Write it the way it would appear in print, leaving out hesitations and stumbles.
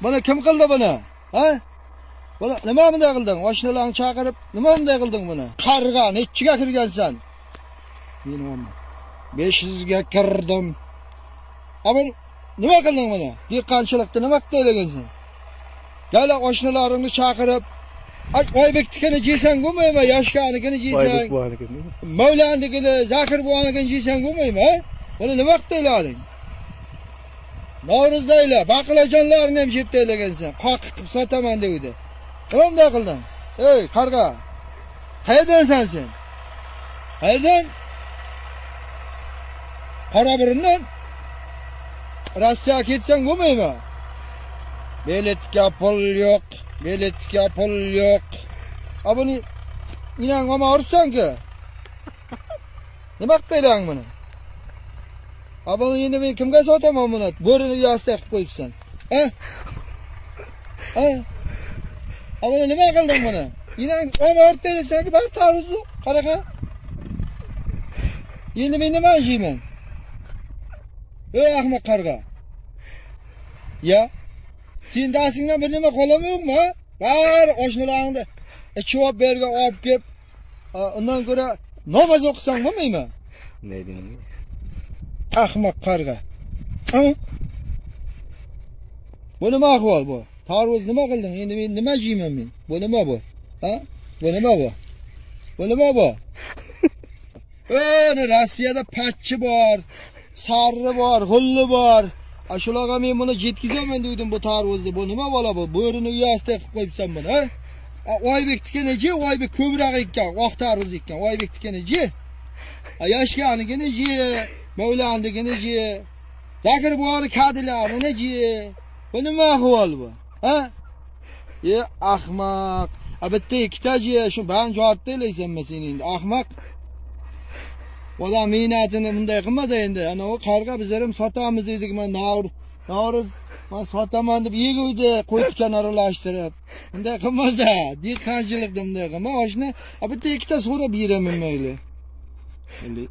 Bana kim qildi buni? Ha? Buni nima bunday qilding? Oshnalarni chaqirib, nima bunday qilding buni? Qarg'a, nechiga kirgansan? Men 500 ga kirdim. Ama nima qilding buni? Dehqonchilikda nima qilgansan? Gala oshnalarni chaqirib, Oybeknikini jeysan bo'lmaymi? Yoshkanikini jeysan. Mavlandikini, Zakir buvanikini jeysan bo'lmaymi? Ha? Buni nima qilding? Navro'zdaylar, baqlajonlarni ham jeb taylagansan. Qoqib sotaman dedi. Nima bunday qilding? Ey, qarg'a. Qayerdansan sen? Qayerdan? Qoraburundan? Rossiyaga ketsang bo'lmaymi? Biletga pul yo'q, biletga pul yo'q. Abuni inan nima ursan-ku? Nima qilding buni? Abuni endi men kimga sotaman buni? Bo'rini uyasida qilib qo'yibsan. Ha? Ha? Abuni nima qilding buni? Inan nima urtaysan-ku, bar taruzni qaraqa. Endi men nima yeyman? Ey ahmoq qarg'a. Ya, sen dasingdan bir nima qolami yo'qmi? Bar oshnalarni ichib berga olib kelib, undan ko'ra namoz o'qisan bo'lmaymi? Ne deyman? Ahmoq qarg'a. Bu nima ahvol bu? Tarvuz nima qilding? Endi men nima yeyman men? Bu nima bu? Ha? Bu nima bu? Bu nima bu? Rossiyada patchi bor, sarri bor, g'ulli bor. Shularga men buni yetkizaman dedim bu tarvuzni. Bu nima bola bu? Bo'rini uyasida qilib qo'yibsan buni, ha? Oybeknikini je, Oybek ko'proq ekan, oq tarvuz ekan. Oybeknikini je. Yoshkanikini je, Mavlandikini je. Zakir buvani kadilarini je. Bu nima ahvol bu? Ha? Ahmoq. Bitta ikkita je, shu bani javob deylaysanmi sen endi? Ahmoq. Odam mehnatini bunday qilmadi endi. Ana o qarg'a bizlar ham sotamiz dedik. Men Navro'z men sotaman deb yeguvdi, qo'yitgan aralashtirib. Bunday qilmadi. Dehqonchilikda bunday qilma. Oshni bitta ikkita so'rab beraman mayli. Endi